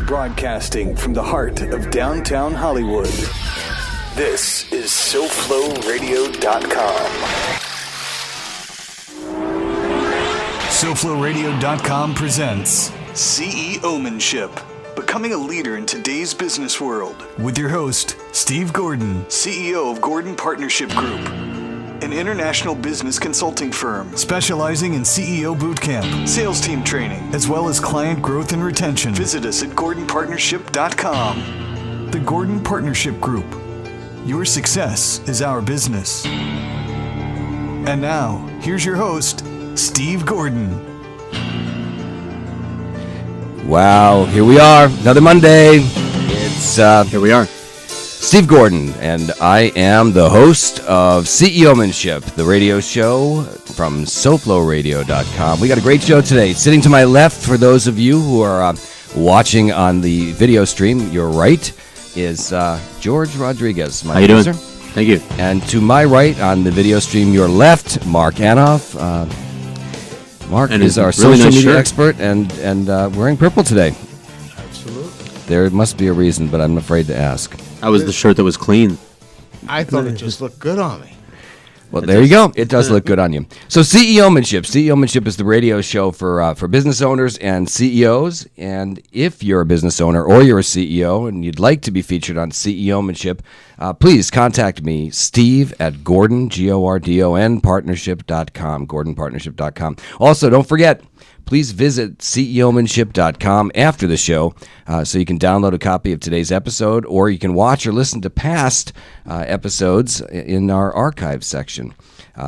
Broadcasting from the heart of downtown Hollywood. This is SoFloRadio.com. SoFloRadio.com presents CEOmanship, becoming a leader in today's business world. With your host, Steve Gordon, CEO of Gordon Partnership Group, an international business consulting firm specializing in CEO bootcamp, sales team training, as well as client growth and retention. Visit us at GordonPartnership.com. The Gordon Partnership Group. Your success is our business. And now, here's your host, Steve Gordon. Wow, here we are, another Monday. Here we are. Steve Gordon, and I am the host of CEOmanship, the radio show from SoFloRadio.com. We got a great show today. Sitting to my left, for those of you who are watching on the video stream, your right is George Rodriguez. How you doing? Thank you. And to my right on the video stream, your left, Mark Anoff. Mark is our social media expert and wearing purple today. Absolutely. There must be a reason, but I'm afraid to ask. That was the shirt that was clean. I thought it just looked good on me. Well, there you go. It does look good on you. So CEOmanship. CEOmanship is the radio show for business owners and CEOs. And if you're a business owner or you're a CEO and you'd like to be featured on CEOmanship, please contact me, Steve at Gordon, Gordon, partnership.com, GordonPartnership.com. Also, don't forget, please visit CEOmanship.com after the show so you can download a copy of today's episode, or you can watch or listen to past episodes in our archive section.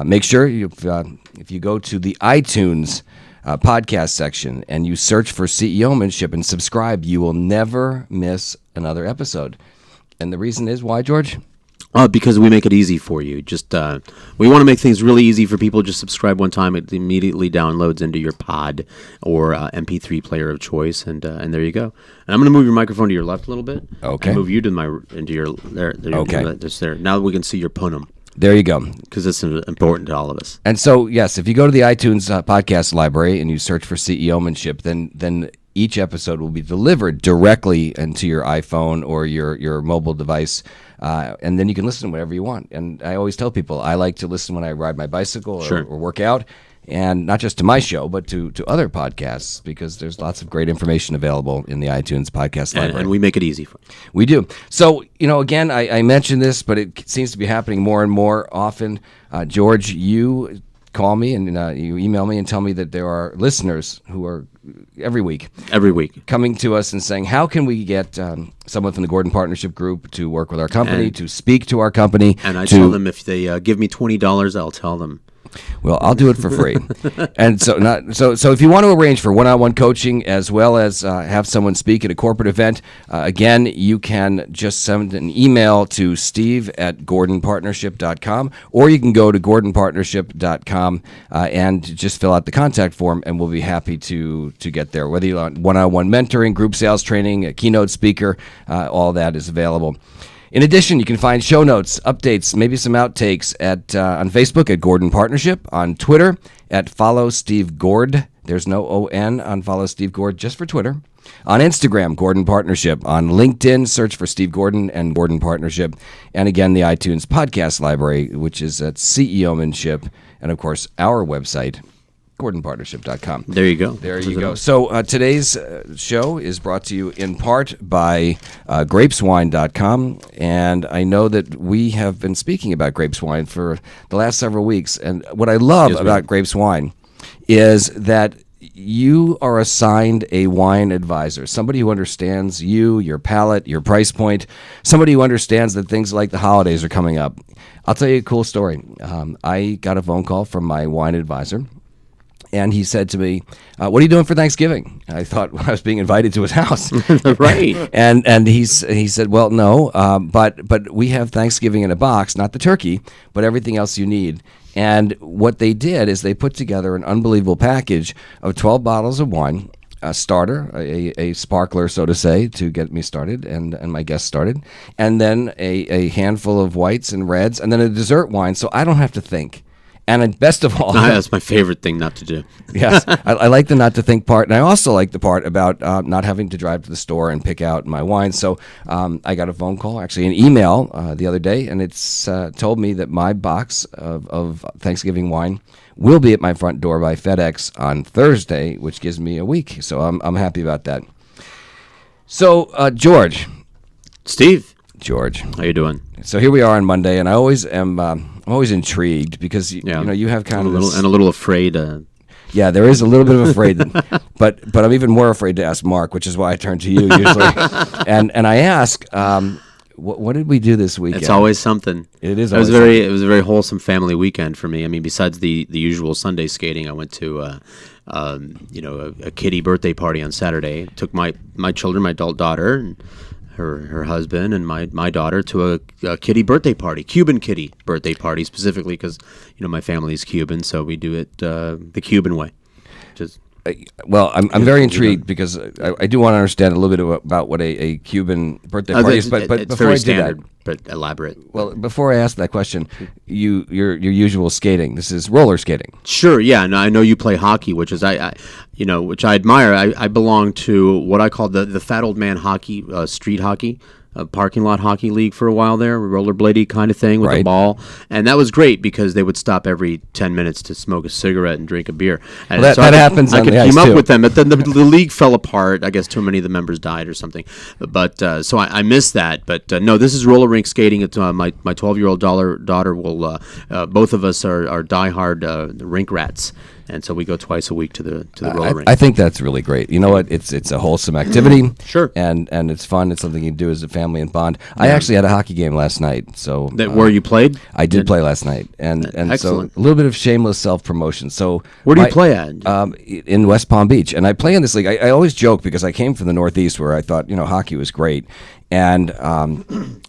Make sure if you go to the iTunes podcast section and you search for CEOmanship and subscribe, you will never miss another episode. And the reason is why, George? Because we make it easy for you. Just we want to make things really easy for people. Just subscribe one time; it immediately downloads into your pod or MP3 player of choice, and there you go. And I'm going to move your microphone to your left a little bit. Okay. And move you into your there. Okay. Just there. Now we can see your punum. There you go. Because it's important to all of us. And so, yes, if you go to the iTunes podcast library and you search for CEOmanship, then each episode will be delivered directly into your iPhone or your mobile device, and then you can listen whenever you want. And I always tell people I like to listen when I ride my bicycle or work out, and not just to my show, but to other podcasts, because there's lots of great information available in the iTunes podcast library. And we make it easy for you. We do. So, again, I mentioned this, but it seems to be happening more and more often. George, you call me and you email me and tell me that there are listeners who are every week coming to us and saying, how can we get someone from the Gordon Partnership Group to work with our company, to speak to our company? And I tell them if they give me $20, I'll tell them. Well, I'll do it for free. And so if you want to arrange for one-on-one coaching as well as have someone speak at a corporate event, again, you can just send an email to Steve at GordonPartnership.com, or you can go to GordonPartnership.com and just fill out the contact form, and we'll be happy to get there. Whether you want one-on-one mentoring, group sales training, a keynote speaker, all that is available. In addition, you can find show notes, updates, maybe some outtakes on Facebook at Gordon Partnership, on Twitter at Follow Steve Gord. There's no O-N on Follow Steve Gord, just for Twitter. On Instagram, Gordon Partnership. On LinkedIn, search for Steve Gordon and Gordon Partnership. And again, the iTunes podcast library, which is at CEOmanship. And of course, our website, GordonPartnership.com. There you go. There you go. So today's show is brought to you in part by grapeswine.com. And I know that we have been speaking about Grapes Wine for the last several weeks. And what I love about Grapes Wine is that you are assigned a wine advisor, somebody who understands you, your palate, your price point, somebody who understands that things like the holidays are coming up. I'll tell you a cool story. I got a phone call from my wine advisor. And he said to me, what are you doing for Thanksgiving? I thought I was being invited to his house. Right. And he said, well, no, but we have Thanksgiving in a box, not the turkey, but everything else you need. And what they did is they put together an unbelievable package of 12 bottles of wine, a starter, a sparkler, so to say, to get me started and my guests started, and then a handful of whites and reds, and then a dessert wine, so I don't have to think. And best of all, That's my favorite thing not to do. yes, I like the not to think part, and I also like the part about not having to drive to the store and pick out my wine. So I got a phone call, actually an email the other day, and it's told me that my box of Thanksgiving wine will be at my front door by FedEx on Thursday, which gives me a week. So I'm happy about that. So George, George, how you doing? so here we are on Monday, and I always am. I'm always intrigued because you know you have kind of a little afraid. Yeah, there is a little bit of afraid, but I'm even more afraid to ask Mark, which is why I turn to you usually. and I ask, what did we do this weekend? It's always something. It is. It was a very wholesome family weekend for me. I mean, besides the usual Sunday skating, I went to a kiddie birthday party on Saturday. Took my children, my adult daughter, and her husband, and my daughter to a kiddie birthday party, Cuban kiddie birthday party, specifically because my family is Cuban, so we do it the Cuban way. Just well, I'm very intrigued because I do want to understand a little bit about what a Cuban birthday party is. But it's before very I do standard, that, but elaborate. well, before I ask that question, your usual skating. This is roller skating. Sure, yeah. No, I know you play hockey, which is which I admire. I belong to what I call the fat old man hockey, street hockey, parking lot hockey league for a while there, rollerbladey kind of thing with a Right. ball, and that was great because they would stop every 10 minutes to smoke a cigarette and drink a beer. And Well, that happens I on could the ice, team up too. with them, but then the league fell apart. I guess too many of the members died or something. But so I missed that. But no, this is roller rink skating. It's my 12-year-old daughter will. Both of us are diehard rink rats. And so we go twice a week to the roller rink. I think that's really great. You know what? It's a wholesome activity. Sure. And it's fun. It's something you do as a family and bond. I actually had a hockey game last night. So Where you played? I did play last night, and so Excellent. a little bit of shameless self-promotion. So Where do you play at? In West Palm Beach, and I play in this league. I always joke because I came from the Northeast, where I thought hockey was great, and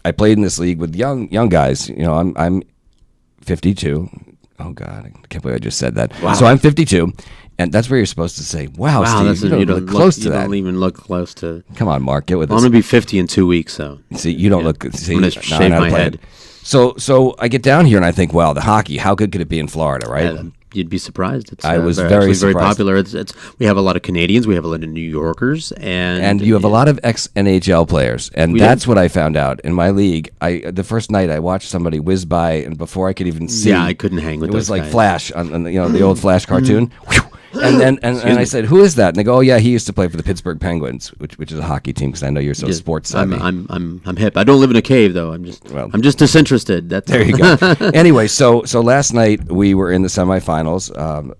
I played in this league with young guys. I'm 52. Oh God, I can't believe I just said that. Wow. So I'm 52, and that's where you're supposed to say, "Wow, Steve, you don't look close to you that." don't even look close to. Come on, Mark, get with I'm us. gonna be 50 in 2 weeks, so See, you don't look. See, I'm gonna now I shave know how to my play head. it. So I get down here and I think, wow, the hockey. How good could it be in Florida, right? you'd be surprised. It's I was actually very very surprised. popular. It's we have a lot of Canadians, we have a lot of New Yorkers, and And you have a lot of ex-NHL players, and We that's do. what I found out in my league. The first night I watched somebody whiz by, and before I could even see, Yeah, I couldn't hang with It was those like guys. Flash on the old Flash cartoon. And then and I said, "Who is that?" And they go, "Oh yeah, he used to play for the Pittsburgh Penguins, which is a hockey team." Because I know you're so sports savvy. I'm hip. I don't live in a cave though. I'm just disinterested. That's There you go. Anyway, so last night we were in the semifinals,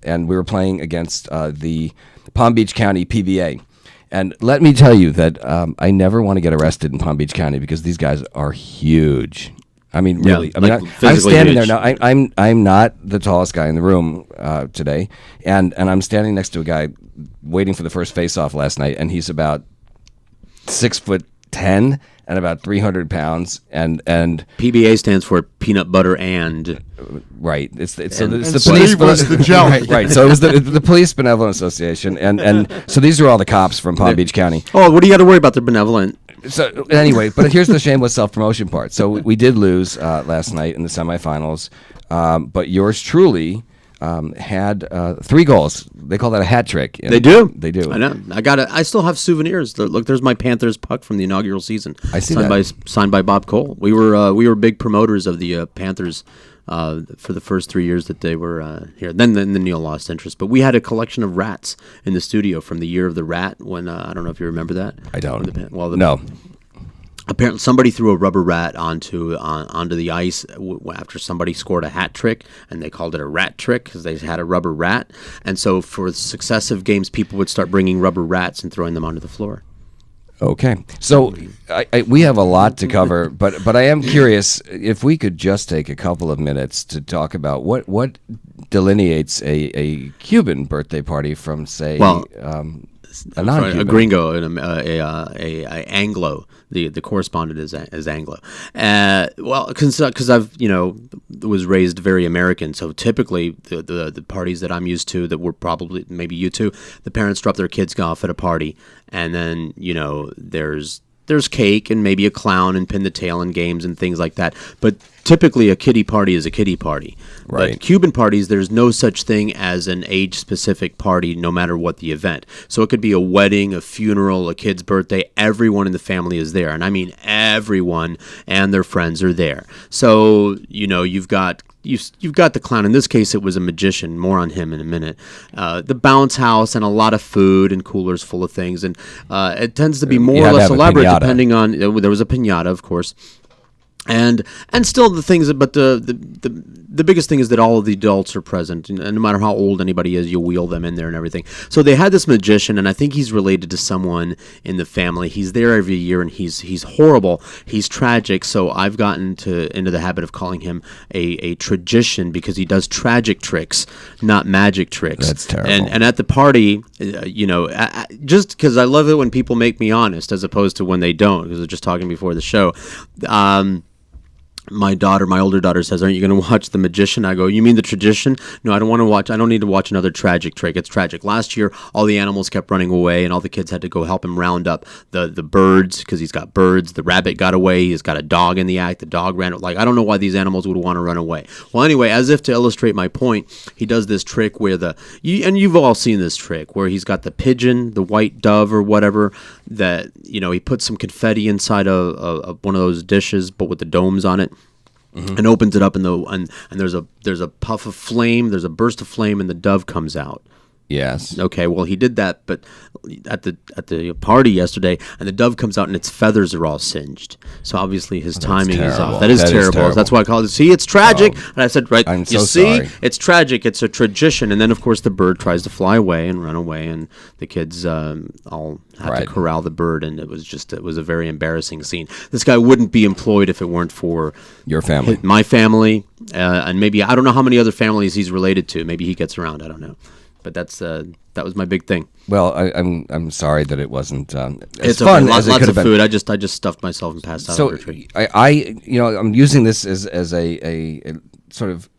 and we were playing against the Palm Beach County PBA. And let me tell you that I never want to get arrested in Palm Beach County because these guys are huge. I mean, Yeah, really. I mean, like I'm physically standing huge. there now. I'm not the tallest guy in the room today, and I'm standing next to a guy waiting for the first face-off last night, and he's about 6'10" and about 300 pounds, and PBA stands for peanut butter and. right. It's the And police. Steve was the jelly. Right. So it was the Police Benevolent Association, and so these are all the cops from Palm Beach County. Oh, what do you got to worry about? They're benevolent. So anyway, but here's the shameless self-promotion part. So we did lose last night in the semifinals, but yours truly had 3 goals. They call that a hat trick. And They do. They do. I know. I still have souvenirs. Look, there's my Panthers puck from the inaugural season. I see signed by Bob Cole. We were big promoters of the Panthers for the first 3 years that they were here. Then Neil lost interest. But we had a collection of rats in the studio from the year of the rat. When I don't know if you remember that. I don't. No. Apparently, somebody threw a rubber rat onto the ice after somebody scored a hat trick, and they called it a rat trick because they had a rubber rat. And so, for successive games, people would start bringing rubber rats and throwing them onto the floor. Okay, so we have a lot to cover, but I am curious if we could just take a couple of minutes to talk about what delineates a Cuban birthday party from, say, Well, a non-Cuban. A gringo and a Anglo. The correspondent is Anglo. Well, because I've was raised very American, so typically the parties that I'm used to that were probably maybe you too, the parents drop their kids off at a party, and then there's there's cake and maybe a clown and pin the tail and games and things like that. But typically a kiddie party is a kiddie party. Right. But Cuban parties, there's no such thing as an age-specific party no matter what the event. So it could be a wedding, a funeral, a kid's birthday. Everyone in the family is there. And I mean everyone and their friends are there. So, you've got the clown. In this case, it was a magician. More on him in a minute. The bounce house and a lot of food and coolers full of things. And it tends to be more or less elaborate depending on. There was a piñata, of course. And still the things, but the biggest thing is that all of the adults are present, and no matter how old anybody is, you wheel them in there and everything. So they had this magician, and I think he's related to someone in the family. He's there every year, and he's horrible. He's tragic. So I've gotten into the habit of calling him a tragician because he does tragic tricks, not magic tricks. That's terrible. And at the party, just because I love it when people make me honest as opposed to when they don't, because I was just talking before the show. My older daughter says, "Aren't you going to watch The Magician?" I go, "You mean the tradition?" "No, I don't want to watch. I don't need to watch another tragic trick. It's tragic." Last year, all the animals kept running away, and all the kids had to go help him round up the birds because he's got birds. The rabbit got away. He's got a dog in the act. The dog ran. I don't know why these animals would want to run away. Well, anyway, as if to illustrate my point, he does this trick where and you've all seen this trick where he's got the pigeon, the white dove or whatever, that he puts some confetti inside of one of those dishes, but with the domes on it. Mm-hmm. And opens it up, and there's a puff of flame, there's a burst of flame, and the dove comes out. Yes. Okay. Well, he did that, but at the party yesterday, and the dove comes out, and its feathers are all singed. So obviously his timing is off. That is terrible. That's why I call it. See, it's tragic. And I said, right. I'm you so see, sorry. It's tragic. It's a tradition. And then of course the bird tries to fly away and run away, and the kids all have to corral the bird, and it was a very embarrassing scene. This guy wouldn't be employed if it weren't for your family, my family, and maybe I don't know how many other families he's related to. Maybe he gets around. I don't know. But that was my big thing. Well, I'm sorry that it wasn't as it's fun okay. as it Lots could have of been. food. I just stuffed myself and passed out So on a tree. I'm using this as a sort of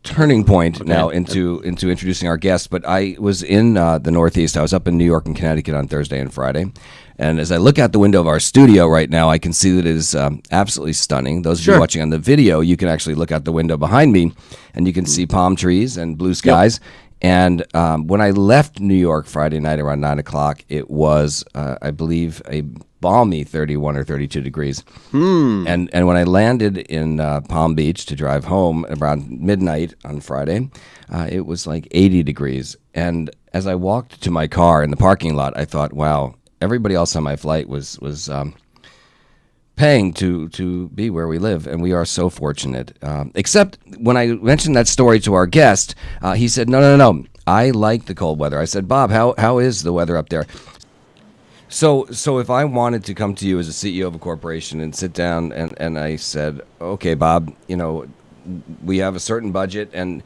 turning point now into introducing our guests. But I was in the Northeast. I was up in New York and Connecticut on Thursday and Friday. And as I look out the window of our studio right now, I can see that it is absolutely stunning. Those of you watching on the video, you can actually look out the window behind me, and you can see palm trees and blue skies. Yep. And when I left New York Friday night around 9 o'clock, it was, I believe, a balmy 31 or 32 degrees. And when I landed in Palm Beach to drive home around midnight on Friday, it was like 80 degrees. And as I walked to my car in the parking lot, I thought, wow, everybody else on my flight was paying to be where we live, and we are so fortunate. Except when I mentioned that story to our guest, he said, no, I like the cold weather. I said, Bob, how is the weather up there? So if I wanted to come to you as a CEO of a corporation and sit down and I said, okay, Bob, we have a certain budget, and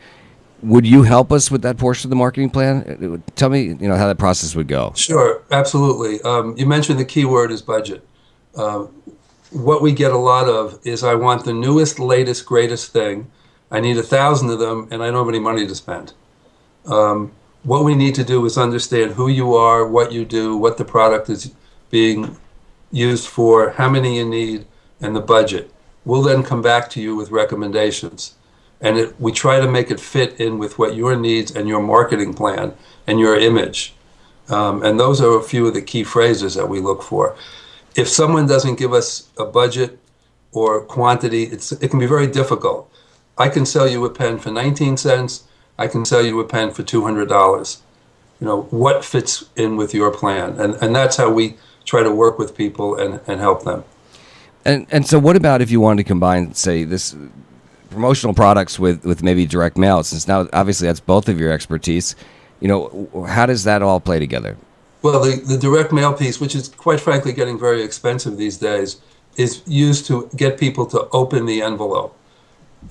would you help us with that portion of the marketing plan? Tell me, how that process would go. Sure, absolutely. You mentioned the key word is budget. What we get a lot of is I want the newest, latest, greatest thing. I need 1,000 of them, and I don't have any money to spend. What we need to do is understand who you are, what you do, what the product is being used for, how many you need, and the budget. We'll then come back to you with recommendations. And we try to make it fit in with what your needs and your marketing plan and your image. And those are a few of the key phrases that we look for. If someone doesn't give us a budget or quantity, it can be very difficult. I can sell you a pen for 19 cents. I can sell you a pen for $200. What fits in with your plan? And that's how we try to work with people and help them. And so what about if you wanted to combine, say, this promotional products with maybe direct mail, since now obviously that's both of your expertise, how does that all play together? Well, the direct mail piece, which is quite frankly getting very expensive these days, is used to get people to open the envelope.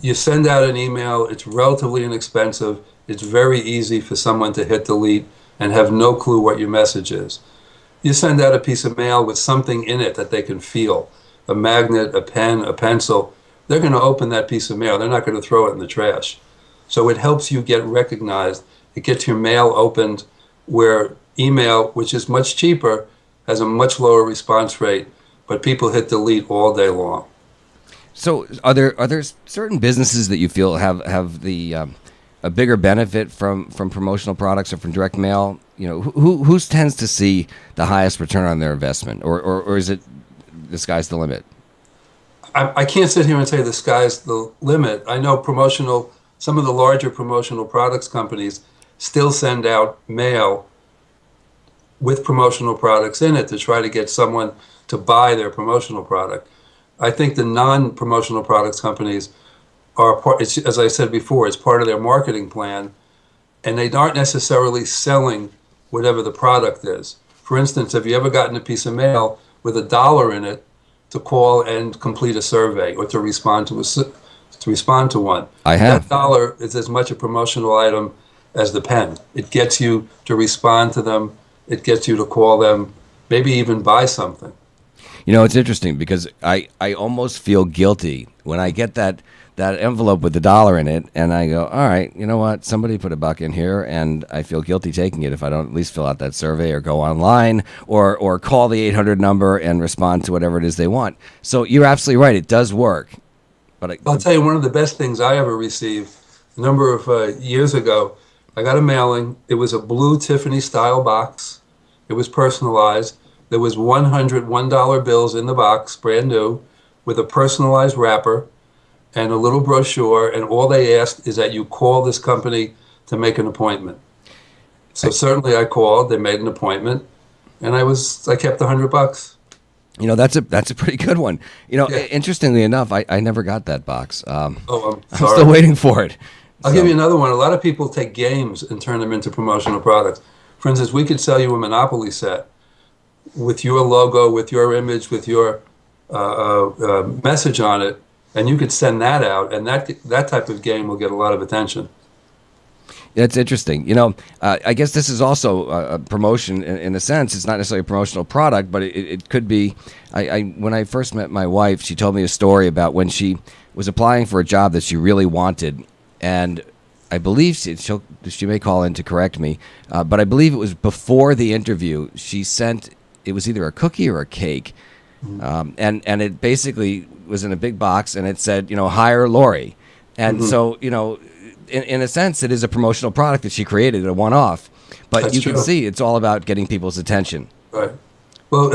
You send out an email, it's relatively inexpensive, it's very easy for someone to hit delete and have no clue what your message is. You send out a piece of mail with something in it that they can feel, a magnet, a pen, a pencil. They're going to open that piece of mail. They're not going to throw it in the trash. So it helps you get recognized. It gets your mail opened, where email, which is much cheaper, has a much lower response rate, but people hit delete all day long. So are there certain businesses that you feel have the a bigger benefit from promotional products or from direct mail? You know, who tends to see the highest return on their investment, or is it the sky's the limit? I can't sit here and say the sky's the limit. I know some of the larger promotional products companies still send out mail with promotional products in it to try to get someone to buy their promotional product. I think the non-promotional products companies are part, as I said before, it's part of their marketing plan, and they aren't necessarily selling whatever the product is. For instance, have you ever gotten a piece of mail with $1 in it to call and complete a survey or to respond to one? I have. That dollar is as much a promotional item as the pen. It gets you to respond to them. It gets you to call them, maybe even buy something. You know, it's interesting because I almost feel guilty when I get that envelope with $1 in it, and I go, all right, you know what? Somebody put $1 in here, and I feel guilty taking it if I don't at least fill out that survey or go online or call the 800 number and respond to whatever it is they want. So you're absolutely right. It does work. But I'll tell you, one of the best things I ever received a number of years ago, I got a mailing. It was a blue Tiffany style box. It was personalized. There was 100 $1 bills in the box, brand new, with a personalized wrapper and a little brochure, and all they asked is that you call this company to make an appointment. So certainly I called, they made an appointment, and I kept $100. you know, that's a pretty good one. You know, Yeah. Interestingly enough, I never got that box. I'm I'm sorry. still waiting for it. I'll give you another one. A lot of people take games and turn them into promotional products. For instance, we could sell you a Monopoly set with your logo, with your image, with your message on it, and you could send that out, and that type of game will get a lot of attention. That's interesting. You know, I guess this is also a promotion in a sense. It's not necessarily a promotional product, but it could be. When I first met my wife, she told me a story about when she was applying for a job that she really wanted, and I believe she may call in to correct me, but I believe it was before the interview. She sent, it was either a cookie or a cake, and it basically was in a big box, and it said, you know, hire Lori, and so, you know, in a sense, it is a promotional product that she created, a one-off, but That's you true. can see it's all about getting people's attention. Right. Well,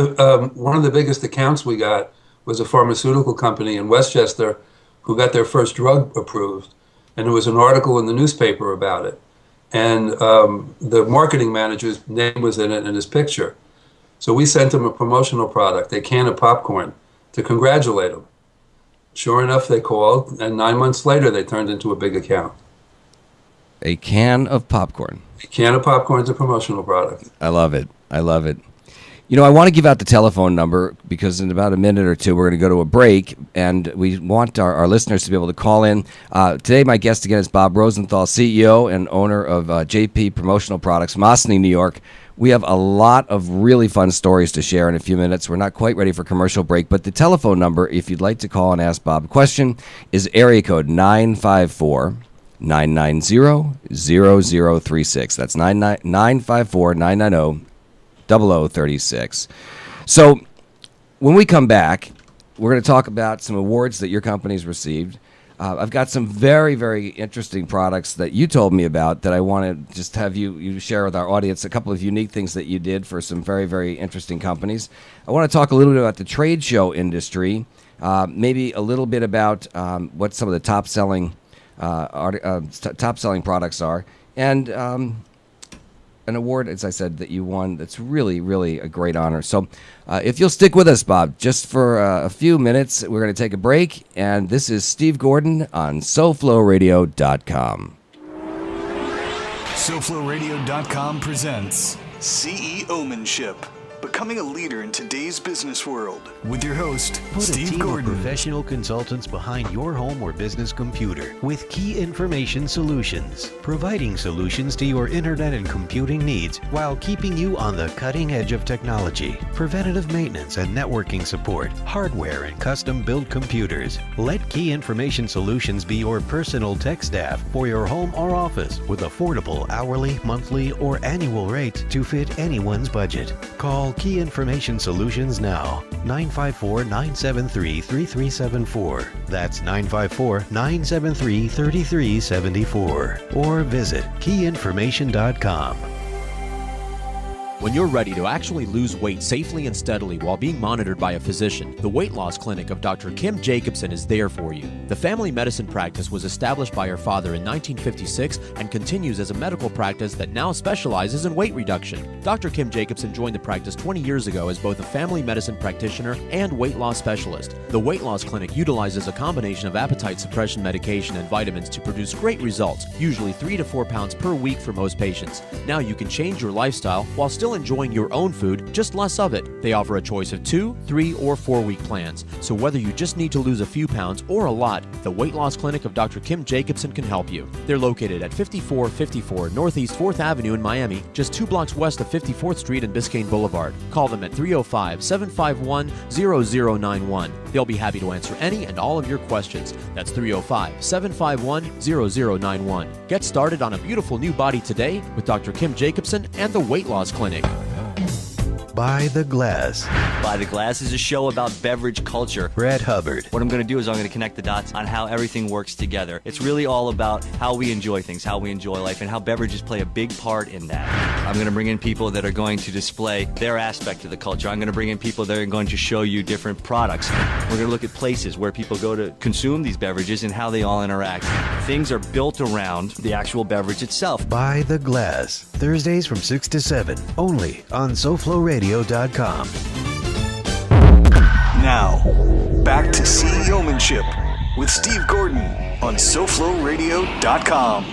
one of the biggest accounts we got was a pharmaceutical company in Westchester who got their first drug approved, and there was an article in the newspaper about it. And the marketing manager's name was in it and his picture. So we sent them a promotional product, a can of popcorn, to congratulate them. Sure enough, they called, and 9 months later, they turned into a big account. A can of popcorn. A can of popcorn is a promotional product. I love it. I love it. You know, I want to give out the telephone number because in about a minute or two, we're going to go to a break, and we want our listeners to be able to call in. Today, my guest again is Bob Rosenthal, CEO and owner of JP Promotional Products, Mosney, New York. We have a lot of really fun stories to share in a few minutes. We're not quite ready for commercial break, but the telephone number, if you'd like to call and ask Bob a question, is area code 954-990-0036. That's 954-990-0036. So when we come back, we're going to talk about some awards that your company's received. I've got some very, very interesting products that you told me about that I want to just have you share with our audience, a couple of unique things that you did for some very, very interesting companies. I want to talk a little bit about the trade show industry, maybe a little bit about what some of the top-selling products are, and an award, as I said, that you won that's really, really a great honor. So if you'll stick with us, Bob, just for a few minutes, we're going to take a break. And this is Steve Gordon on SoFloRadio.com. SoFloRadio.com presents CEOmanship, becoming a leader in today's business world. With your host, Put a Steve team Gordon. of professional consultants behind your home or business computer with Key Information Solutions, providing solutions to your internet and computing needs while keeping you on the cutting edge of technology. Preventative maintenance and networking support, hardware and custom-built computers. Let Key Information Solutions be your personal tech staff for your home or office with affordable hourly, monthly, or annual rates to fit anyone's budget. Call Key Information Solutions now. 954-973-3374. That's 954-973-3374. Or visit keyinformation.com. When you're ready to actually lose weight safely and steadily while being monitored by a physician, the Weight Loss Clinic of Dr. Kim Jacobson is there for you. The family medicine practice was established by her father in 1956 and continues as a medical practice that now specializes in weight reduction. Dr. Kim Jacobson joined the practice 20 years ago as both a family medicine practitioner and weight loss specialist. The Weight Loss Clinic utilizes a combination of appetite suppression medication and vitamins to produce great results, usually 3 to 4 pounds per week for most patients. Now you can change your lifestyle while still enjoying your own food, just less of it. They offer a choice of 2, 3, or 4-week plans. So whether you just need to lose a few pounds or a lot, the Weight Loss Clinic of Dr. Kim Jacobson can help you. They're located at 5454 Northeast 4th Avenue in Miami, just 2 blocks west of 54th Street and Biscayne Boulevard. Call them at 305-751-0091. They'll be happy to answer any and all of your questions. That's 305-751-0091. Get started on a beautiful new body today with Dr. Kim Jacobson and the Weight Loss Clinic. By the Glass. By the Glass is a show about beverage culture. Brad Hubbard. What I'm going to do is I'm going to connect the dots on how everything works together. It's really all about how we enjoy things, how we enjoy life, and how beverages play a big part in that. I'm going to bring in people that are going to display their aspect of the culture. I'm going to bring in people that are going to show you different products. We're going to look at places where people go to consume these beverages and how they all interact. Things are built around the actual beverage itself. By the Glass. Thursdays from 6 to 7. Only on SoFloRadio.com. Now, back to CEOmanship with Steve Gordon on SoFloRadio.com.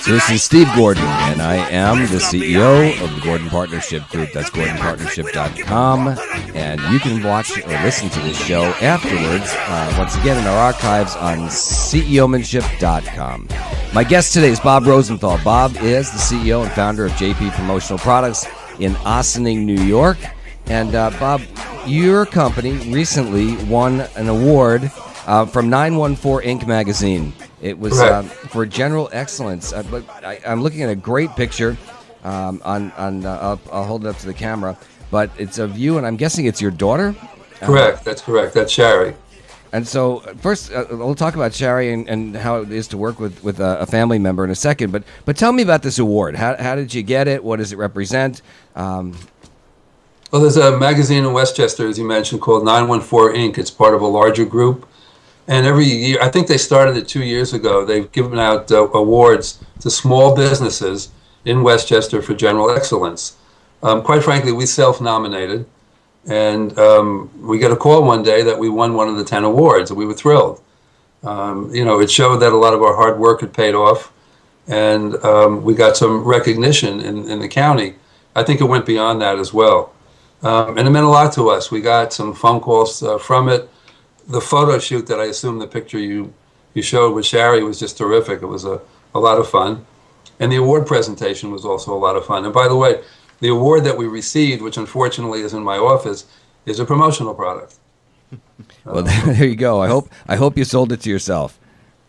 So this is Steve Gordon, and I am the CEO of the Gordon Partnership Group. That's GordonPartnership.com. And you can watch or listen to this show afterwards, once again, in our archives on CEOmanship.com. My guest today is Bob Rosenthal. Bob is the CEO and founder of JP Promotional Products in Ossining, New York. And Bob, your company recently won an award from 914 Inc. magazine. It was for general excellence. But I'm looking at a great picture. I'll hold it up to the camera. But it's of you, and I'm guessing it's your daughter? Correct. That's correct. That's Shari. And so first, we'll talk about Shari and how it is to work with a family member in a second. But tell me about this award. How did you get it? What does it represent? Well, there's a magazine in Westchester, as you mentioned, called 914 Inc. It's part of a larger group. And every year, I think they started it 2 years ago, they've given out awards to small businesses in Westchester for general excellence. Quite frankly, we self-nominated. And we got a call one day that we won one of the 10 awards, and we were thrilled. It showed that a lot of our hard work had paid off, and we got some recognition in the county. I think it went beyond that as well. And it meant a lot to us. We got some phone calls from it. The photo shoot that I assume the picture you showed with Shari was just terrific. It was a lot of fun. And the award presentation was also a lot of fun. And by the way, the award that we received, which unfortunately is in my office, is a promotional product. Well, there you go. I hope you sold it to yourself.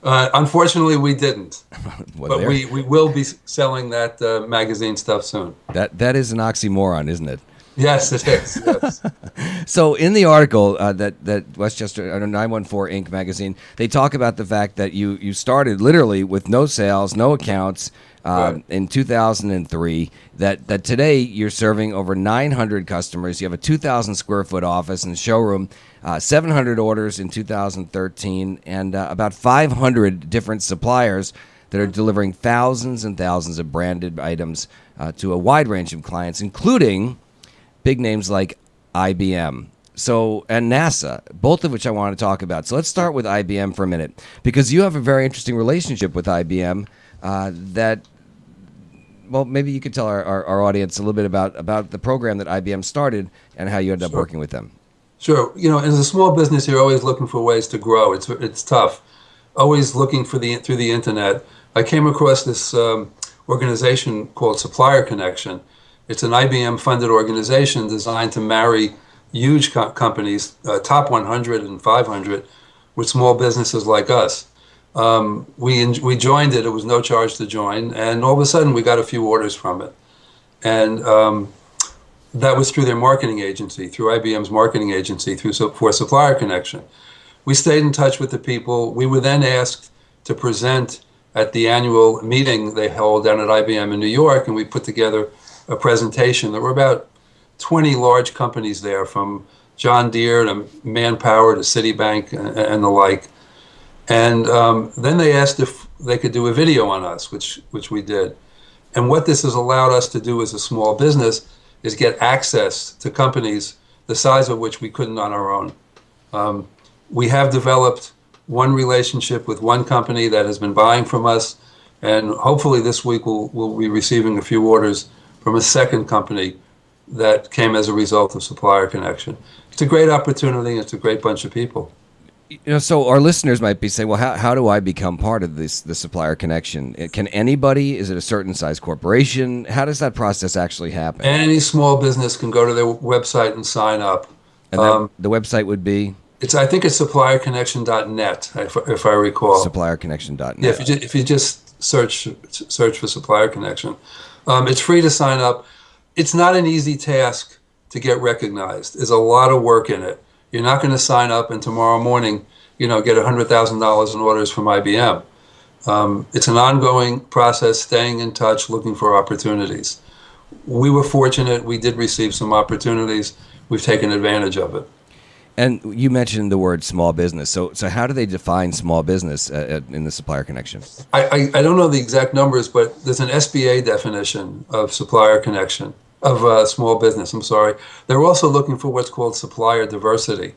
Unfortunately, we didn't. Well, but we will be selling that magazine stuff soon. That is an oxymoron, isn't it? Yes, it is. Yes. So in the article that Westchester 914 Inc. magazine, they talk about the fact that you started literally with no sales, no accounts in 2003. That today you're serving over 900 customers. You have a 2,000 square foot office and showroom, 700 orders in 2013, and about 500 different suppliers that are delivering thousands and thousands of branded items to a wide range of clients, including big names like IBM and NASA, both of which I want to talk about. So let's start with IBM for a minute, because you have a very interesting relationship with IBM maybe you could tell our audience a little bit about the program that IBM started and how you ended up working with them. Sure. As a small business, you're always looking for ways to grow. It's tough. Always looking through the internet. I came across this organization called Supplier Connection. It's an IBM-funded organization designed to marry huge companies, top 100 and 500, with small businesses like us. We joined it. It was no charge to join, and all of a sudden we got a few orders from it, and that was through their marketing agency, through IBM's marketing agency, for Supplier Connection. We stayed in touch with the people. We were then asked to present at the annual meeting they held down at IBM in New York, and we put together a presentation. There were about 20 large companies there, from John Deere to Manpower to Citibank and the like. And then they asked if they could do a video on us, which we did. And what this has allowed us to do as a small business is get access to companies the size of which we couldn't on our own. We have developed one relationship with one company that has been buying from us, and hopefully this week we'll be receiving a few orders from a second company that came as a result of Supplier Connection. It's a great opportunity. It's a great bunch of people. So our listeners might be saying, well, how do I become part of the Supplier Connection? Can anybody? Is it a certain size corporation? How does that process actually happen? Any small business can go to their website and sign up. And then the website would be? I think it's supplierconnection.net, if I recall. Supplierconnection.net. Yeah, if you just search for Supplier Connection. It's free to sign up. It's not an easy task to get recognized. There's a lot of work in it. You're not going to sign up and tomorrow morning, get $100,000 in orders from IBM. It's an ongoing process, staying in touch, looking for opportunities. We were fortunate. We did receive some opportunities. We've taken advantage of it. And you mentioned the word small business. So how do they define small business in the Supplier Connection? I don't know the exact numbers, but there's an SBA definition of Supplier Connection, of small business, I'm sorry. They're also looking for what's called supplier diversity.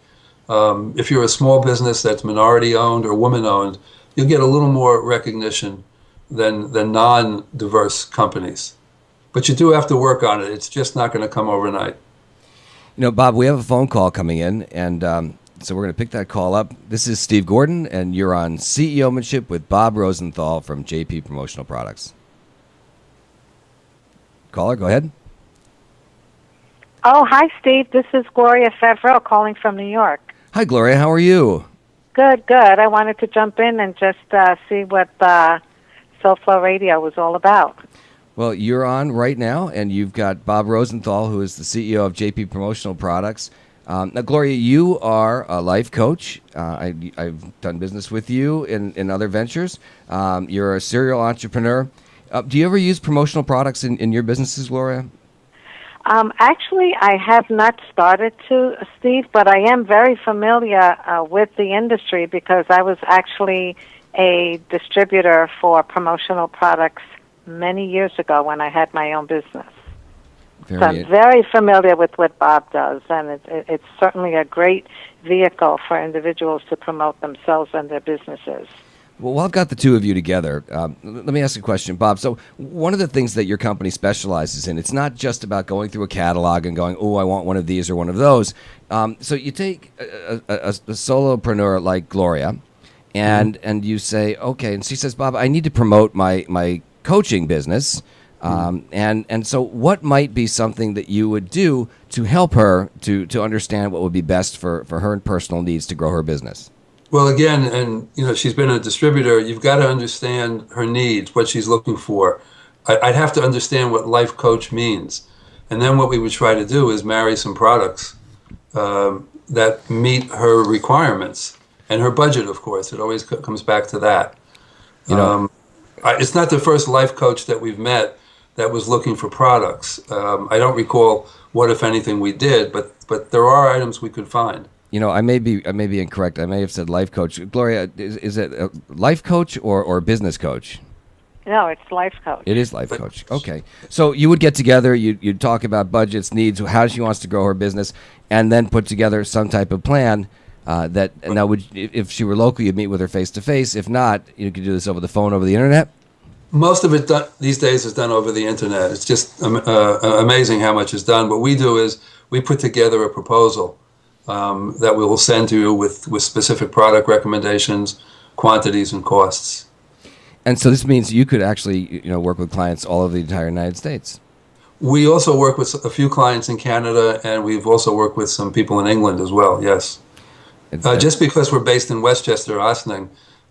If you're a small business that's minority owned or woman owned, you'll get a little more recognition than non-diverse companies. But you do have to work on it. It's just not going to come overnight. Bob, we have a phone call coming in, and so we're going to pick that call up. This is Steve Gordon, and you're on CEOmanship with Bob Rosenthal from JP Promotional Products. Caller, go ahead. Oh, hi, Steve. This is Gloria Favreau calling from New York. Hi, Gloria. How are you? Good. I wanted to jump in and just see what SoFlo Radio was all about. Well, you're on right now, and you've got Bob Rosenthal, who is the CEO of JP Promotional Products. Now, Gloria, you are a life coach. I've done business with you in other ventures. You're a serial entrepreneur. Do you ever use promotional products in your businesses, Gloria? Actually, I have not started to, Steve, but I am very familiar with the industry because I was actually a distributor for promotional products many years ago when I had my own business. So I'm very familiar with what Bob does, and it's certainly a great vehicle for individuals to promote themselves and their businesses. Well, I've got the two of you together. Let me ask you a question, Bob. So one of the things that your company specializes in, it's not just about going through a catalog and going, oh, I want one of these or one of those. So you take a solopreneur like Gloria, and you say, okay, and she says, Bob, I need to promote my coaching business. And so what might be something that you would do to help her to understand what would be best for her personal needs to grow her business? Well, again, and she's been a distributor. You've got to understand her needs, what she's looking for. I'd have to understand what life coach means. And then what we would try to do is marry some products that meet her requirements and her budget, of course. It always comes back to that. It's not the first life coach that we've met that was looking for products. I don't recall what, if anything, we did, but there are items we could find. I may be incorrect. I may have said life coach. Gloria, is it a life coach or business coach? No, it's life coach. It is life coach. Okay. So you would get together, you'd talk about budgets, needs, how she wants to grow her business, and then put together some type of plan that, now if she were local, you'd meet with her face to face. If not, you could do this over the phone, over the internet. Most of it these days is done over the internet. It's just amazing how much is done. What we do is we put together a proposal that we will send to you with specific product recommendations, quantities, and costs. And so this means you could actually work with clients all over the entire United States. We also work with a few clients in Canada, and we've also worked with some people in England as well, yes. Just because we're based in Westchester, Ossining,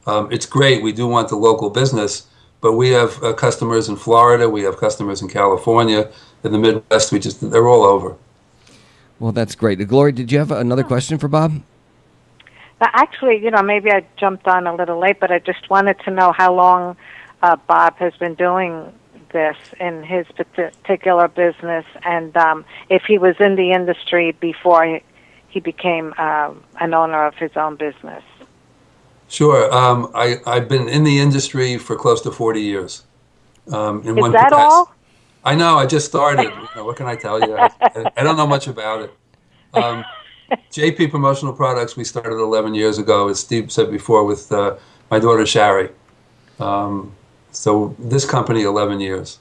It's great. We do want the local business, but we have customers in Florida. We have customers in California, in the Midwest. They're all over. Well, that's great. Gloria, did you have another question for Bob? Actually, maybe I jumped on a little late, but I just wanted to know how long Bob has been doing this in his particular business, and if he was in the industry before he became an owner of his own business. Sure. I've been in the industry for close to 40 years. Is that all? I know. I just started. What can I tell you? I don't know much about it. JP Promotional Products, we started 11 years ago, as Steve said before, with my daughter, Shari. So this company, 11 years.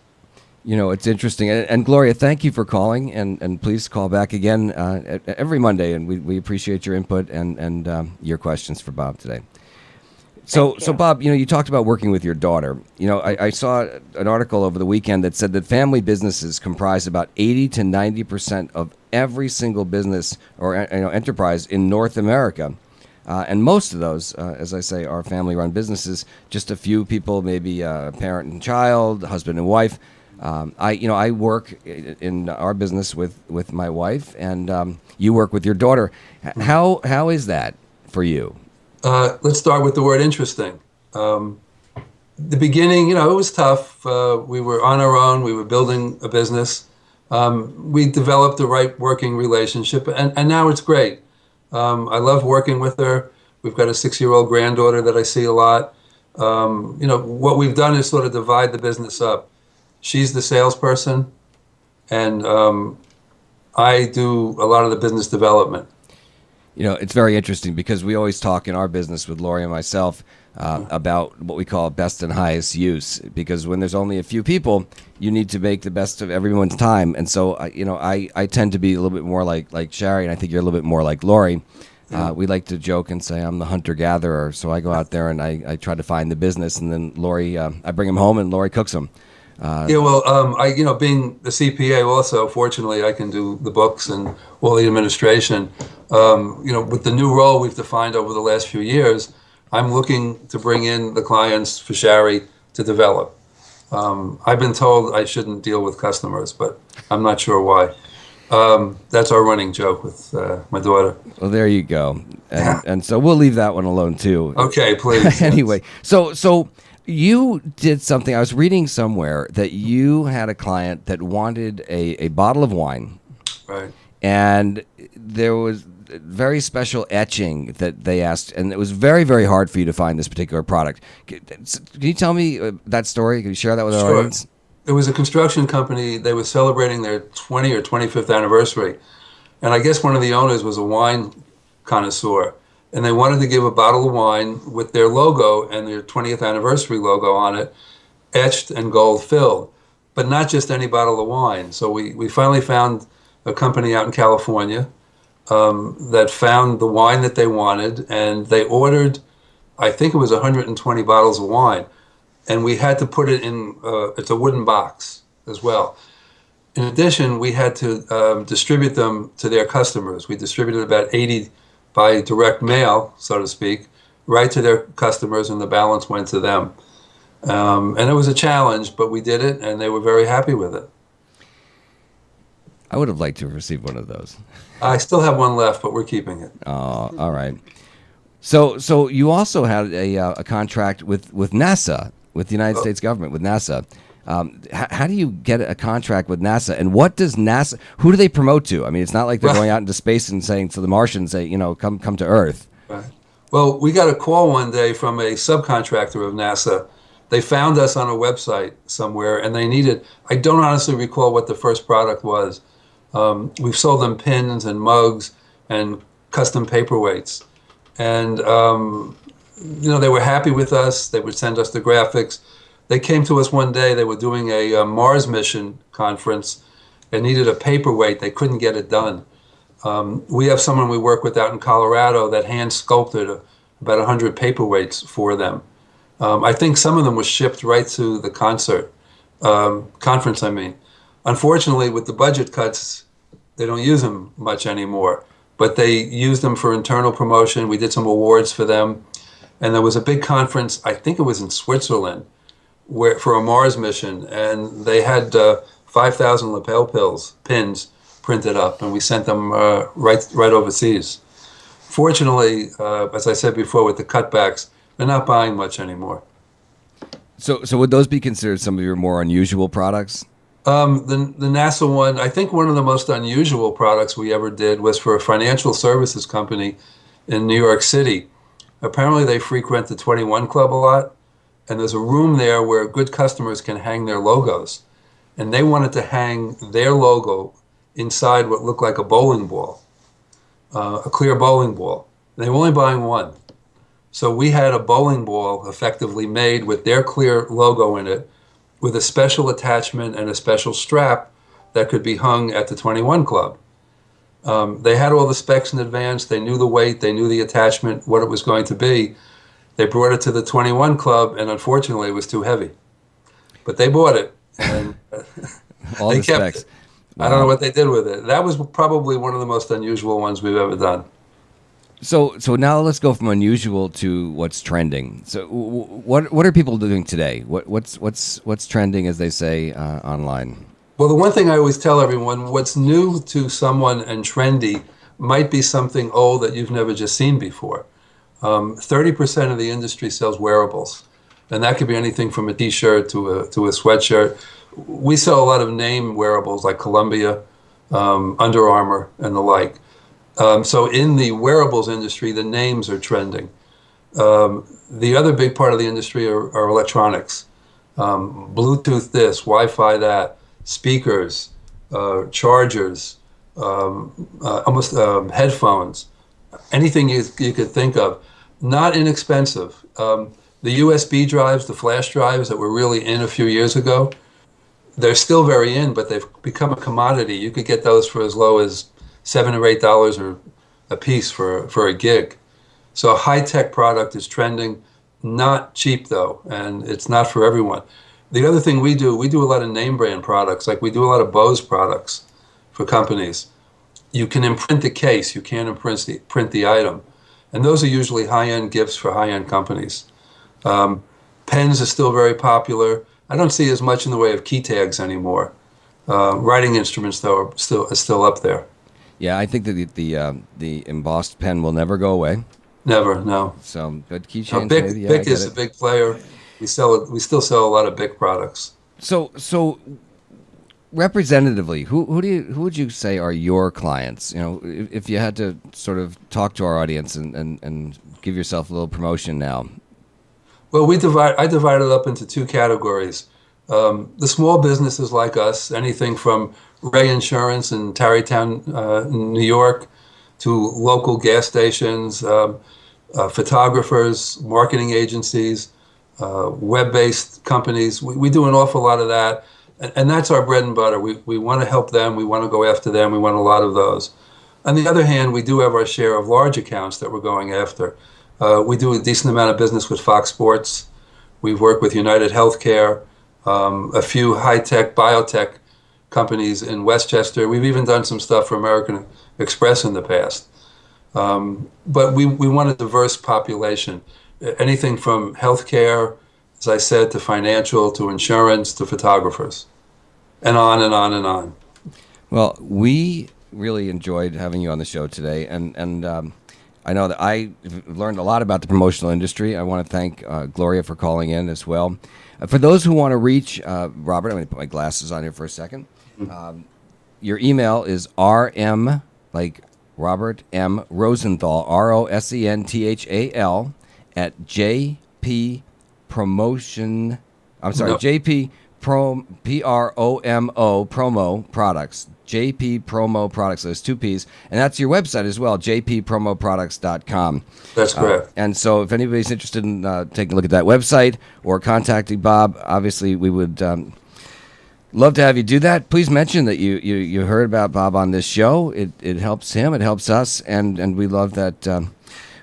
It's interesting. And Gloria, thank you for calling, and please call back again every Monday, and we appreciate your input and your questions for Bob today. So Bob, you talked about working with your daughter. I saw an article over the weekend that said that family businesses comprise about 80 to 90% of every single business or enterprise in North America. And most of those, as I say, are family-run businesses. Just a few people, maybe a parent and child, husband and wife. I work in our business with my wife, and you work with your daughter. How is that for you? Let's start with the word interesting. The beginning, it was tough. We were on our own. We were building a business. We developed the right working relationship, and now it's great. I love working with her. We've got a 6-year-old granddaughter that I see a lot. What we've done is sort of divide the business up. She's the salesperson, and I do a lot of the business development. It's very interesting because we always talk in our business with Lori and myself about what we call best and highest use, because when there's only a few people, you need to make the best of everyone's time. And so, I tend to be a little bit more like Shari, and I think you're a little bit more like Lori. We like to joke and say I'm the hunter-gatherer, so I go out there and I try to find the business, and then Lori, I bring them home and Lori cooks them. Being the CPA also, fortunately, I can do the books and all the administration. With the new role we've defined over the last few years, I'm looking to bring in the clients for Shari to develop. I've been told I shouldn't deal with customers, but I'm not sure why. That's our running joke with my daughter. Well, there you go. And so we'll leave that one alone, too. Okay, please. Anyway, so you did something. I was reading somewhere that you had a client that wanted a bottle of wine. Right. And there was very special etching that they asked, and it was very, very hard for you to find this particular product. Can you tell me that story? Can you share that with our audience? It was a construction company. They were celebrating their 20 or 25th anniversary. And I guess one of the owners was a wine connoisseur. And they wanted to give a bottle of wine with their logo and their 20th anniversary logo on it, etched and gold filled, but not just any bottle of wine. So we finally found a company out in California that found the wine that they wanted, and they ordered, I think it was 120 bottles of wine. And we had to put it in, it's a wooden box as well. In addition, we had to distribute them to their customers. We distributed about 80 by direct mail, so to speak, right to their customers, and the balance went to them. And it was a challenge, but we did it, and they were very happy with it. I would have liked to have received one of those. I still have one left, but we're keeping it. Oh, all right. So you also had a contract with NASA, with the United States government, with NASA. How do you get a contract with NASA, and what does NASA? Who do they promote to? I mean, it's not like they're going out into space and saying to the Martians, "Say, come to Earth." Right. Well, we got a call one day from a subcontractor of NASA. They found us on a website somewhere, and they needed. I don't honestly recall what the first product was. We've sold them pins and mugs and custom paperweights, and they were happy with us. They would send us the graphics. They came to us one day. They were doing a Mars mission conference and needed a paperweight. They couldn't get it done. We have someone we work with out in Colorado that hand sculpted about 100 paperweights for them. I think some of them were shipped right to the conference. Unfortunately, with the budget cuts, they don't use them much anymore. But they use them for internal promotion. We did some awards for them. And there was a big conference, I think it was in Switzerland, for a Mars mission, and they had 5,000 lapel pins printed up, and we sent them right overseas. Fortunately, as I said before, with the cutbacks, they're not buying much anymore. So would those be considered some of your more unusual products? The NASA one, I think one of the most unusual products we ever did was for a financial services company in New York City. Apparently they frequent the 21 Club a lot, and there's a room there where good customers can hang their logos. And they wanted to hang their logo inside what looked like a bowling ball, a clear bowling ball. And they were only buying one. So we had a bowling ball effectively made with their clear logo in it, with a special attachment and a special strap that could be hung at the 21 Club. They had all the specs in advance. They knew the weight. They knew the attachment, what it was going to be. They brought it to the 21 Club, and unfortunately, it was too heavy. But they bought it, and All they the kept specs. it. Wow. I don't know what they did with it. That was probably one of the most unusual ones we've ever done. So now let's go from unusual to what's trending. So what are people doing today? What's trending, as they say online? Well, the one thing I always tell everyone, what's new to someone and trendy might be something old that you've never just seen before. 30% of the industry sells wearables, and that could be anything from a T-shirt to a sweatshirt. We sell a lot of name wearables like Columbia, Under Armour, and the like. So in the wearables industry, the names are trending. The other big part of the industry are electronics. Bluetooth this, Wi-Fi that, speakers, chargers, almost headphones, anything you could think of. Not inexpensive. The USB drives, the flash drives that were really in a few years ago, they're still very in, but they've become a commodity. You could get those for as low as $7 or $8 a piece for a gig. So a high-tech product is trending, not cheap though, and it's not for everyone. The other thing we do a lot of name brand products, like we do a lot of Bose products for companies. You can imprint the case, you can't print the item. And those are usually high-end gifts for high-end companies. Pens are still very popular. I don't see as much in the way of key tags anymore. Writing instruments, though, are still up there. Yeah, I think that the embossed pen will never go away. Never, no. So good keychains. Bic is a big player. We still sell a lot of Bic products. So representatively, who would you say are your clients? You know, if you had to sort of talk to our audience and give yourself a little promotion now. Well, I divide it up into two categories. The small businesses like us, anything from Ray Insurance in Tarrytown, New York, to local gas stations, photographers, marketing agencies, web-based companies. We do an awful lot of that, and that's our bread and butter. We want to help them. We want to go after them. We want a lot of those. On the other hand, we do have our share of large accounts that we're going after. We do a decent amount of business with Fox Sports. We've worked with United Healthcare, a few high-tech biotech companies in Westchester. We've even done some stuff for American Express in the past. But we want a diverse population. Anything from healthcare, as I said, to financial, to insurance, to photographers, and on and on and on. Well, we really enjoyed having you on the show today, and I know that I learned a lot about the promotional industry. I want to thank Gloria for calling in as well. For those who want to reach Robert, I'm going to put my glasses on here for a second. Your email is rm, like Robert M. Rosenthal, Rosenthal, at JP Promotion. I'm sorry, JP Promo Promo Products. JP Promo Products. There's two P's, and that's your website as well, jppromoproducts.com. That's correct. And so, if anybody's interested in taking a look at that website or contacting Bob, obviously we would love to have you do that. Please mention that you heard about Bob on this show. It helps him. It helps us, and we love that.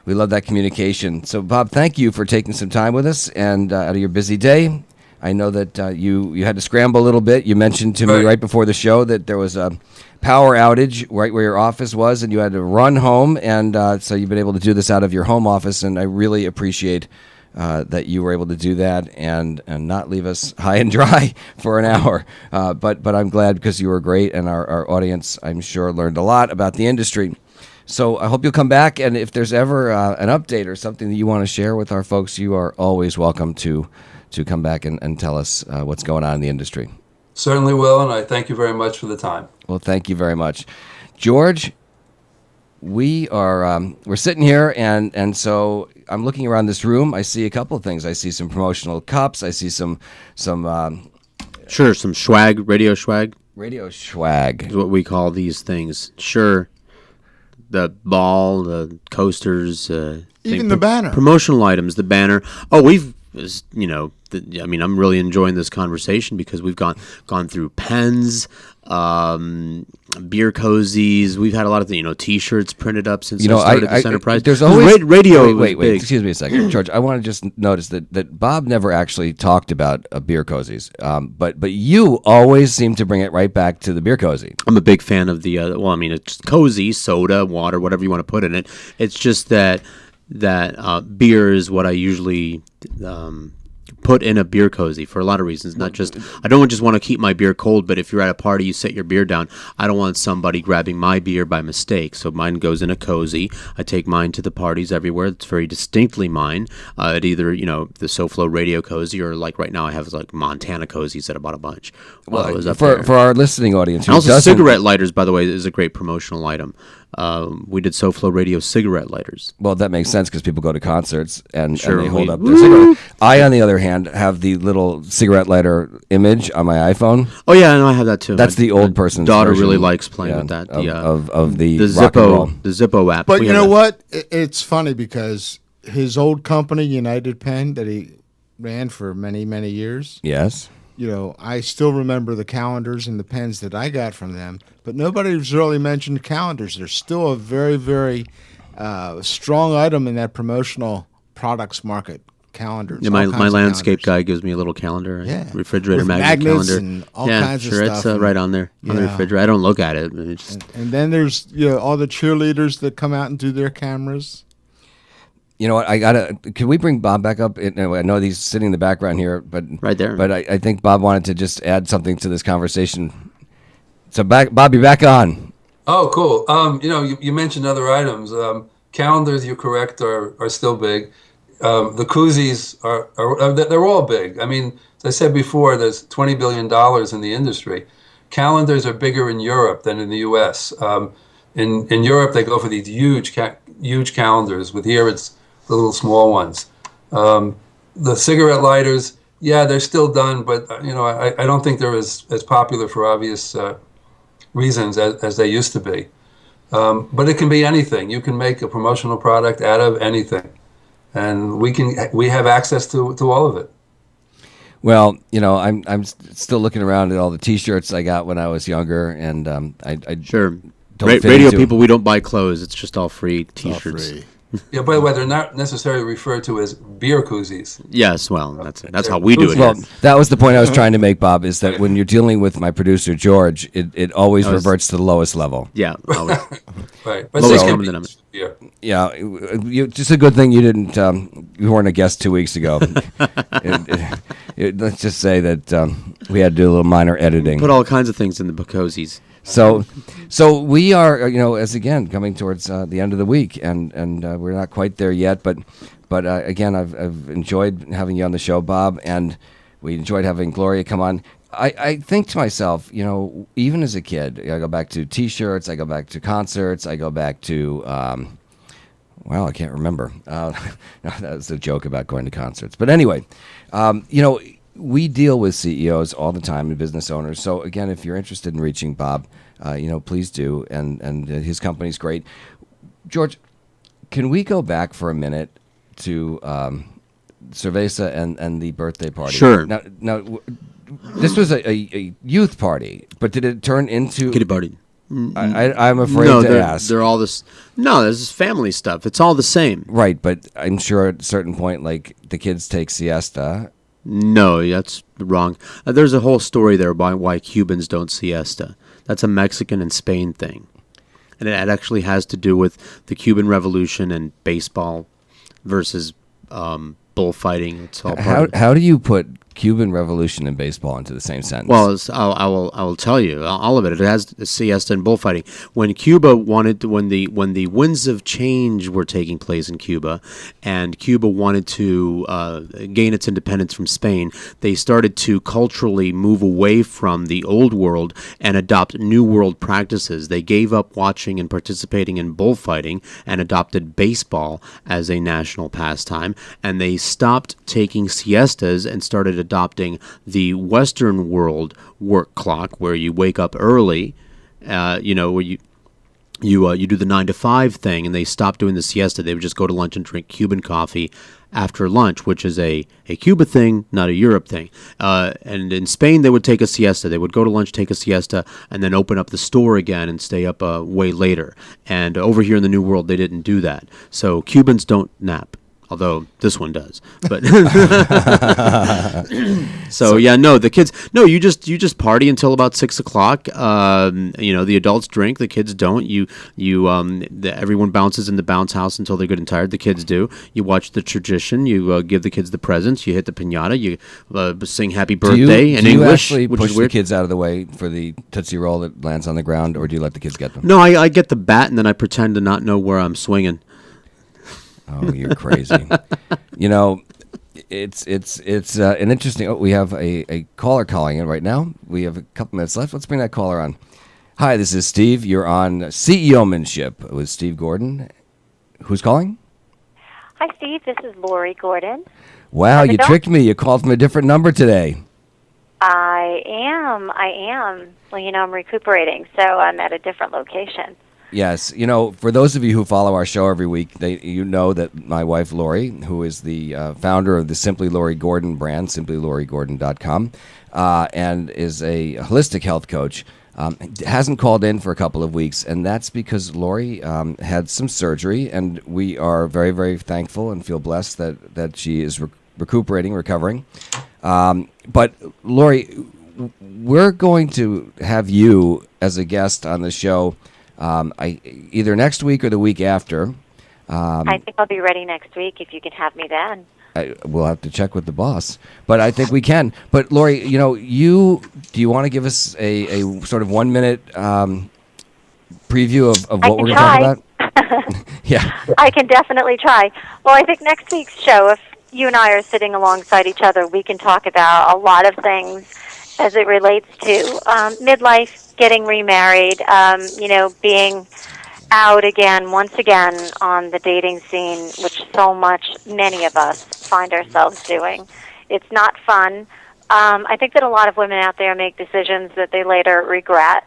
We love that communication. So, Bob, thank you for taking some time with us and out of your busy day. I know that you had to scramble a little bit. You mentioned to me right before the show that there was a power outage right where your office was, and you had to run home, and so you've been able to do this out of your home office, and I really appreciate that you were able to do that and not leave us high and dry for an hour. But I'm glad because you were great, and our audience, I'm sure, learned a lot about the industry. So I hope you'll come back, and if there's ever an update or something that you want to share with our folks, you are always welcome to come back and tell us what's going on in the industry. Certainly will, and I thank you very much for the time. Well, thank you very much. George, we're sitting here, and so I'm looking around this room. I see a couple of things. I see some promotional cups. I see some some swag, radio swag. Radio swag is what we call these things. Sure. The ball, the coasters, even the banner. Promotional items, the banner. Oh, I'm really enjoying this conversation because we've gone through pens, beer cozies. We've had a lot of T-shirts printed up since I started this enterprise. There's always radio. Wait, excuse me a second, George. I want to just notice that Bob never actually talked about beer cozies, but you always seem to bring it right back to the beer cozy. I'm a big fan of the. It's cozy, soda, water, whatever you want to put in it. It's just that beer is what I usually put in a beer cozy for a lot of reasons. Not just I don't just want to keep my beer cold, but if you're at a party, you set your beer down. I don't want somebody grabbing my beer by mistake. So mine goes in a cozy. I take mine to the parties everywhere. It's very distinctly mine. At either the SoFlo Radio cozy or like right now I have like Montana cozies that I bought a bunch. For our listening audience, and also cigarette lighters, by the way, is a great promotional item. We did SoFlo Radio cigarette lighters. Well, that makes sense because people go to concerts and they hold up Woo! their cigarette. I, on the other hand, have the little cigarette lighter image on my iPhone. Oh yeah, I have that too. That's the old person's daughter version, really likes playing with that. Of the Zippo app. But you know what? It's funny because his old company, United Pen, that he ran for many, many years. Yes. I still remember the calendars and the pens that I got from them, but nobody's really mentioned calendars. They're still a very, very strong item in that promotional products market. Calendars. Yeah, my landscape guy gives me a little calendar. Yeah. Refrigerator with magnet calendar. And all kinds of stuff. It's right on there on the refrigerator. I don't look at it. And then there's all the cheerleaders that come out and do their cameras. You know what? Can we bring Bob back up? I know he's sitting in the background here, but right there. But I think Bob wanted to just add something to this conversation. So Bob, you're back on. Oh, cool. You mentioned other items. Calendars, you're correct, are still big. The koozies they're all big. I mean, as I said before, there's $20 billion in the industry. Calendars are bigger in Europe than in the U.S. In Europe, they go for these huge calendars. With here, it's the little small ones. The cigarette lighters, they're still done, but I don't think they're as popular for obvious reasons as they used to be. But it can be anything. You can make a promotional product out of anything, and we have access to all of it. Well, I'm still looking around at all the T-shirts I got when I was younger, and I sure. Radio people, we don't buy clothes. It's just all free T-shirts. All free. Yeah, by the way, they're not necessarily referred to as beer koozies. Yes, well, that's how we do it. Well, that was the point I was trying to make, Bob, is that when you're dealing with my producer, George, it always reverts to the lowest level. Yeah. Always. Right. But yeah, just a good thing you didn't, you weren't a guest 2 weeks ago. Let's just say that we had to do a little minor editing. Put all kinds of things in the cozies. So we are, as again coming towards the end of the week, and we're not quite there yet. But again, I've enjoyed having you on the show, Bob, and we enjoyed having Gloria come on. I think to myself, even as a kid, I go back to T-shirts, I go back to concerts, I go back to, I can't remember. That was a joke about going to concerts. But anyway, we deal with CEOs all the time and business owners. So again, if you're interested in reaching Bob, please do. And his company's great. George, can we go back for a minute to Cerveza and the birthday party? Sure. Now, this was a youth party, but did it turn into kitty party? I'm afraid to ask. They're all this. No, this is family stuff. It's all the same. Right, but I'm sure at a certain point, like the kids take siesta. No, that's wrong. There's a whole story there about why Cubans don't siesta. That's a Mexican and Spain thing. And it actually has to do with the Cuban Revolution and baseball versus bullfighting. It's all How do you put Cuban Revolution and baseball into the same sentence? Well, I will tell you all of it. It has siesta and bullfighting. When Cuba wanted to, when the winds of change were taking place in Cuba, and Cuba wanted to gain its independence from Spain, they started to culturally move away from the old world and adopt new world practices. They gave up watching and participating in bullfighting and adopted baseball as a national pastime, and they stopped taking siestas and started adopting the Western world work clock, where you wake up early, where you do the 9 to 5 thing, and they stopped doing the siesta. They would just go to lunch and drink Cuban coffee after lunch, which is a Cuba thing, not a Europe thing. And in Spain, they would take a siesta. They would go to lunch, take a siesta, and then open up the store again and stay up way later. And over here in the New World, they didn't do that. So Cubans don't nap. Although this one does, but the kids. No, you just party until about 6 o'clock. The adults drink, the kids don't. Everyone bounces in the bounce house until they're good and tired. The kids do. You watch the tradition. You give the kids the presents. You hit the piñata. You sing Happy Birthday in English. Do you actually which push is the weird. kids out of the way for the Tootsie Roll that lands on the ground, or do you let the kids get them? No, I get the bat and then I pretend to not know where I'm swinging. Oh, you're crazy. It's an interesting. Oh, we have a caller calling in right now. We have a couple minutes left. Let's bring that caller on. Hi, this is Steve. You're on CEOmanship with Steve Gordon. Who's calling? Hi, Steve. This is Lori Gordon. Wow, you tricked me. You called from a different number today. I am. Well, I'm recuperating, so I'm at a different location. Yes, for those of you who follow our show every week, you know that my wife Lori, who is the founder of the Simply Lori Gordon brand, simplylorigordon.com, and is a holistic health coach, hasn't called in for a couple of weeks, and that's because Lori had some surgery, and we are very, very thankful and feel blessed that she is recovering. But Lori, we're going to have you as a guest on the show either next week or the week after. I think I'll be ready next week if you can have me then. We'll have to check with the boss, but I think we can. But Lori, do you want to give us a sort of 1 minute preview of what we're going to talk about? Yeah, I can definitely try. Well, I think next week's show, if you and I are sitting alongside each other, we can talk about a lot of things as it relates to midlife, getting remarried, being out once again on the dating scene, which many of us find ourselves doing. It's not fun. I think that a lot of women out there make decisions that they later regret.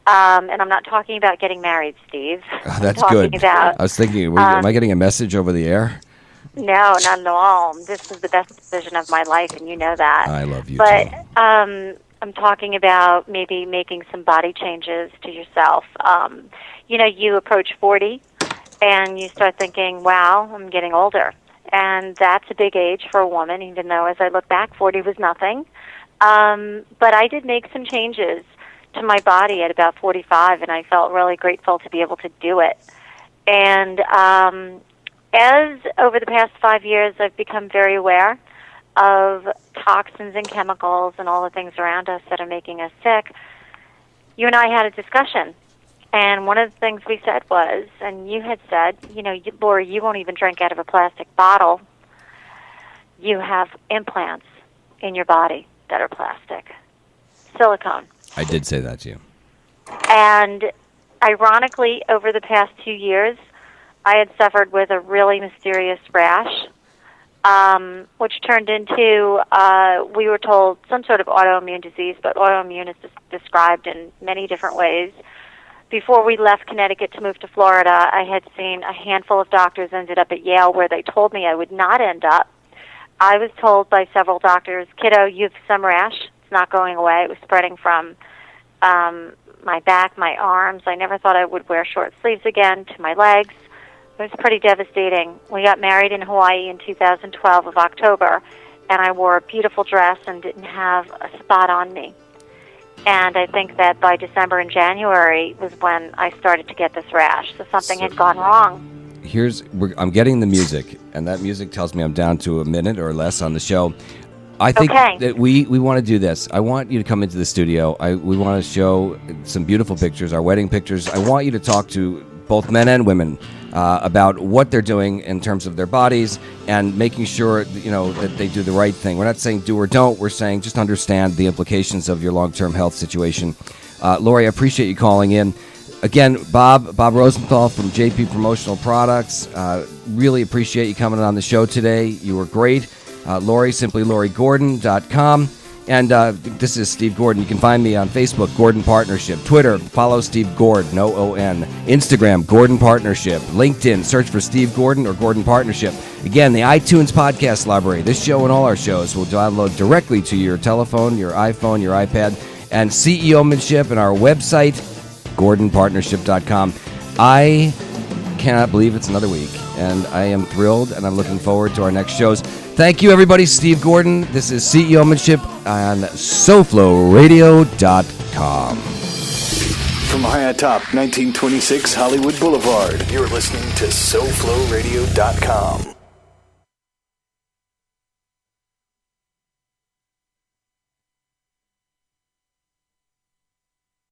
And I'm not talking about getting married, Steve. That's good. I was thinking, am I getting a message over the air? No, not at all. This is the best decision of my life, and you know that. I love you, but too. I'm talking about maybe making some body changes to yourself. You approach 40, and you start thinking, wow, I'm getting older. And that's a big age for a woman, even though as I look back, 40 was nothing. But I did make some changes to my body at about 45, and I felt really grateful to be able to do it. And as over the past 5 years, I've become very aware of toxins and chemicals and all the things around us that are making us sick. You and I had a discussion, and one of the things we said was, and you had said, Laura, you won't even drink out of a plastic bottle. You have implants in your body that are plastic, silicone. I did say that to you. And ironically, over the past 2 years, I had suffered with a really mysterious rash, which turned into, we were told, some sort of autoimmune disease, but autoimmune is described in many different ways. Before we left Connecticut to move to Florida, I had seen a handful of doctors, ended up at Yale, where they told me I would not end up. I was told by several doctors, kiddo, you have some rash. It's not going away. It was spreading from my back, my arms. I never thought I would wear short sleeves again, to my legs. It was pretty devastating. We got married in Hawaii in 2012 of October, and I wore a beautiful dress and didn't have a spot on me. And I think that by December and January was when I started to get this rash. So something had gone wrong. I'm getting the music, and that music tells me I'm down to a minute or less on the show. I think that we want to do this. I want you to come into the studio. We want to show some beautiful pictures, our wedding pictures. I want you to talk to both men and women about what they're doing in terms of their bodies and making sure that they do the right thing. We're not saying do or don't. We're saying just understand the implications of your long-term health situation. Lori, I appreciate you calling in. Again, Bob Rosenthal from JP Promotional Products. Really appreciate you coming on the show today. You were great. Lori, simply LoriGordon.com. And this is Steve Gordon. You can find me on Facebook, Gordon Partnership. Twitter, follow Steve Gordon, O-O-N. Instagram, Gordon Partnership. LinkedIn, search for Steve Gordon or Gordon Partnership. Again, the iTunes podcast library. This show and all our shows will download directly to your telephone, your iPhone, your iPad. And CEOmanship and our website, GordonPartnership.com. I cannot believe it's another week, and I am thrilled, and I'm looking forward to our next shows. Thank you, everybody. Steve Gordon. This is CEOmanship on SoFloRadio.com. From high atop 1926 Hollywood Boulevard, you're listening to SoFloRadio.com.